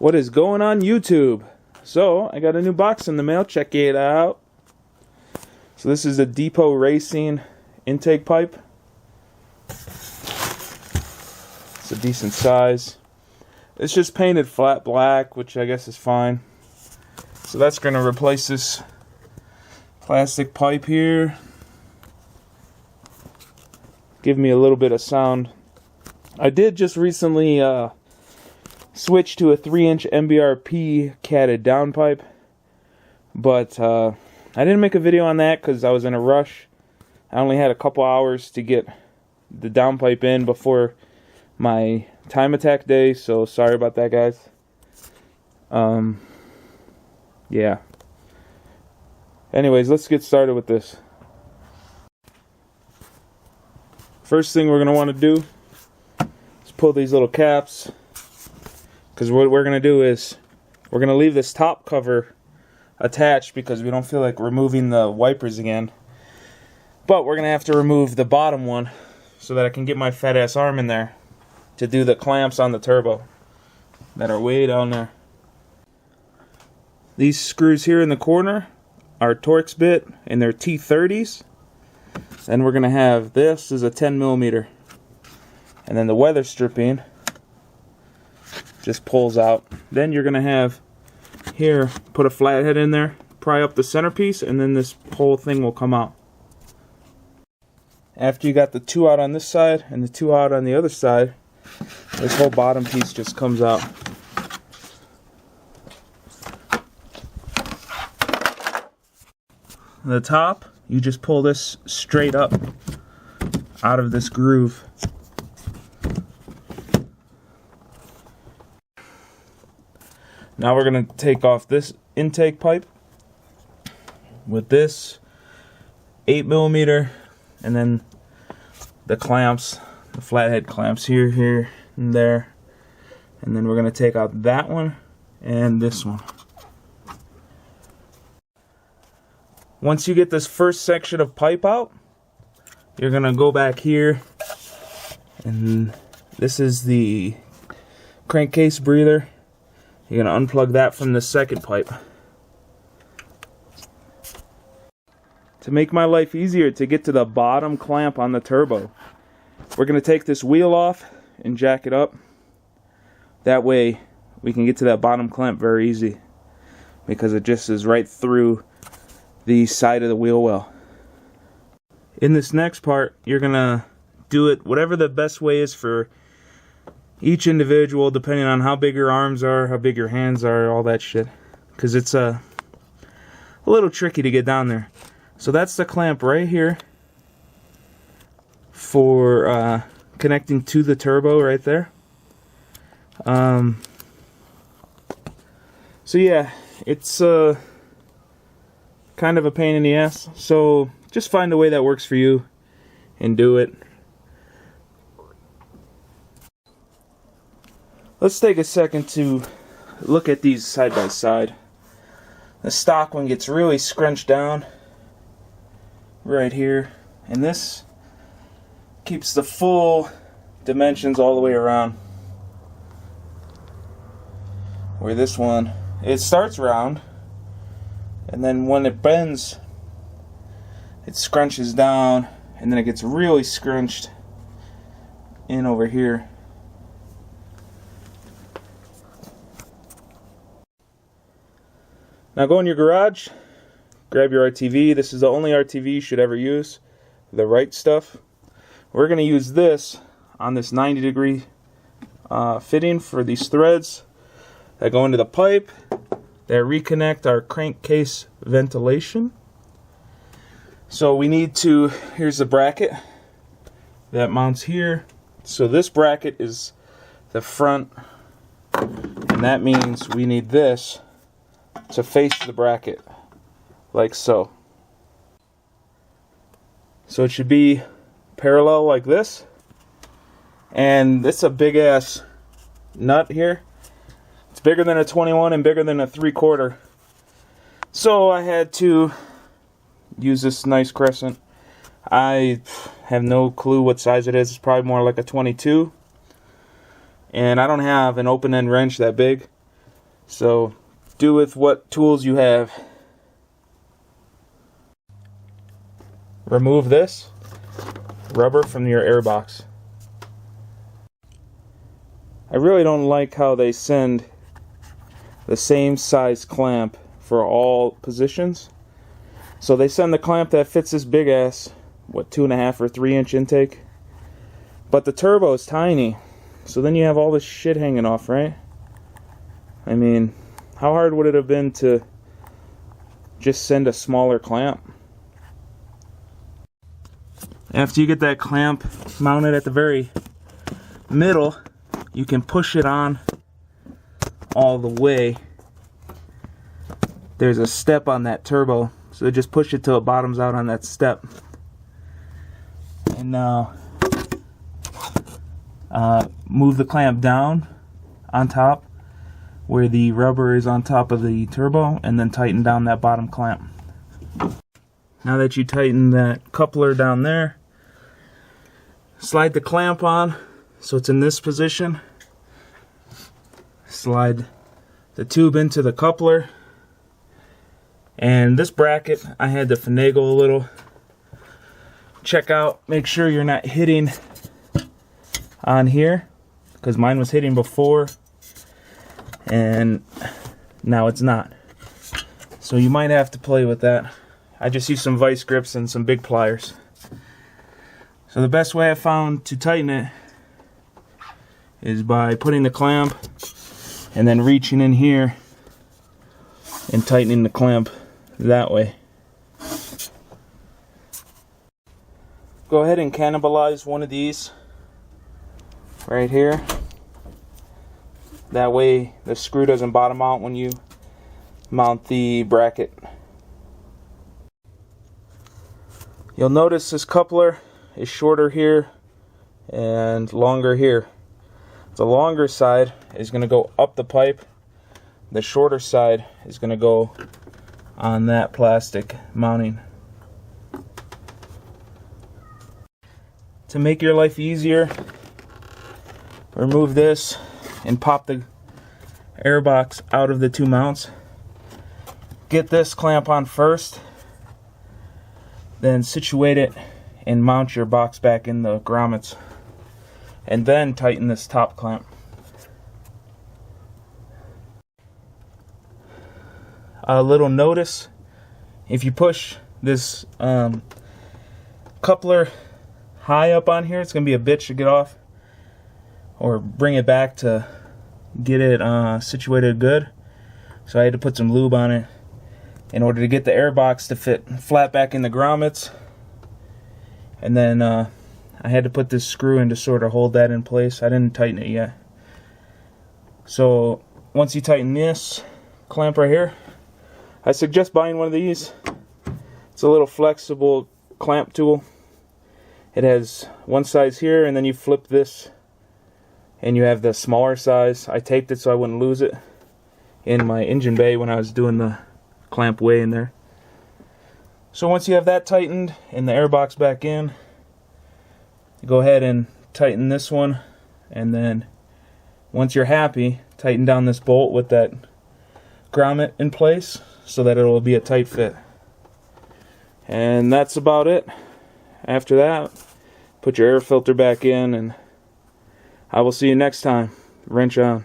What is going on YouTube? So I got a new box in the mail. Check it out. So this is a Depo Racing Intake pipe. It's a decent size. It's just painted flat black, which I guess is fine. So that's going to replace this plastic pipe here. Give me a little bit of sound. I did just recently switch to a 3-inch mbrp catted downpipe, but I didn't make a video on that because I was in a rush. I only had a couple hours to get the downpipe in before my time attack day, so sorry about that, guys. Yeah. Anyways, let's get started with this. First thing we're going to want to do is pull these little caps, because what we're going to do is we're going to leave this top cover attached because we don't feel like removing the wipers again. But we're going to have to remove the bottom one so that I can get my fat ass arm in there to do the clamps on the turbo that are way down there. These screws here in the corner are Torx bit and they're T30s. Then we're going to have this is a 10mm. And then the weather stripping just pulls out. Then you're going to have here, put a flathead in there, pry up the centerpiece, and then this whole thing will come out. After you got the two out on this side and the two out on the other side, this whole bottom piece just comes out. The top, you just pull this straight up out of this groove. Now we're going to take off this intake pipe with this 8mm, and then the clamps, the flathead clamps here, and there. And then we're going to take out that one and this one. Once you get this first section of pipe out, you're going to go back here, and this is the crankcase breather. You're going to unplug that from the second pipe. To make my life easier to get to the bottom clamp on the turbo, we're going to take this wheel off and jack it up. That way we can get to that bottom clamp very easy, because it just is right through the side of the wheel well. In this next part, you're going to do it whatever the best way is for each individual, depending on how big your arms are, how big your hands are, all that shit. Because it's a little tricky to get down there. So that's the clamp right here for connecting to the turbo right there. So yeah, it's kind of a pain in the ass. So just find a way that works for you and do it. Let's take a second to look at these side by side. The stock one gets really scrunched down right here, and this keeps the full dimensions all the way around. Where this one, it starts round, and then when it bends, it scrunches down, and then it gets really scrunched in over here. Now go in your garage, grab your RTV. This is the only RTV you should ever use, the right stuff. We're going to use this on this 90-degree fitting for these threads that go into the pipe that reconnect our crankcase ventilation. So we need to, here's the bracket that mounts here. So this bracket is the front, and that means we need this to face the bracket, like so. So it should be parallel like this. And it's a big ass nut here. It's bigger than a 21 and bigger than a 3/4. So I had to use this nice crescent. I have no clue what size it is. It's probably more like a 22. And I don't have an open end wrench that big. So do with what tools you have. Remove this rubber from your airbox. I really don't like how they send the same size clamp for all positions. So they send the clamp that fits this big ass, what, 2.5 or 3 inch intake. But the turbo is tiny. So then you have all this shit hanging off, right? I mean, how hard would it have been to just send a smaller clamp? After you get that clamp mounted at the very middle, you can push it on all the way. There's a step on that turbo, so just push it till it bottoms out on that step. And now move the clamp down on top where the rubber is on top of the turbo, and then tighten down that bottom clamp. Now that you tighten that coupler down there, slide the clamp on so it's in this position. Slide the tube into the coupler. And this bracket, I had to finagle a little. Check out, make sure you're not hitting on here, because mine was hitting before and now it's not. So you might have to play with that. I just used some vice grips and some big pliers. So the best way I found to tighten it is by putting the clamp and then reaching in here and tightening the clamp that way. Go ahead and cannibalize one of these right here. That way the screw doesn't bottom out when you mount the bracket. You'll notice this coupler is shorter here and longer here. The longer side is going to go up the pipe. The shorter side is going to go on that plastic mounting. To make your life easier, remove this and pop the airbox out of the two mounts. Get this clamp on first, then situate it and mount your box back in the grommets, and then tighten this top clamp. A little notice: if you push this coupler high up on here, it's going to be a bitch to get off or bring it back to get it situated good. So I had to put some lube on it in order to get the airbox to fit flat back in the grommets. And then I had to put this screw in to sort of hold that in place. I didn't tighten it yet. So once you tighten this clamp right here, I suggest buying one of these. It's a little flexible clamp tool. It has one size here, and then you flip this and you have the smaller size. I taped it so I wouldn't lose it in my engine bay when I was doing the clamp way in there. So once you have that tightened and the airbox back in, you go ahead and tighten this one, and then once you're happy, tighten down this bolt with that grommet in place so that it will be a tight fit. And that's about it. After that, put your air filter back in, and I will see you next time. Wrench on.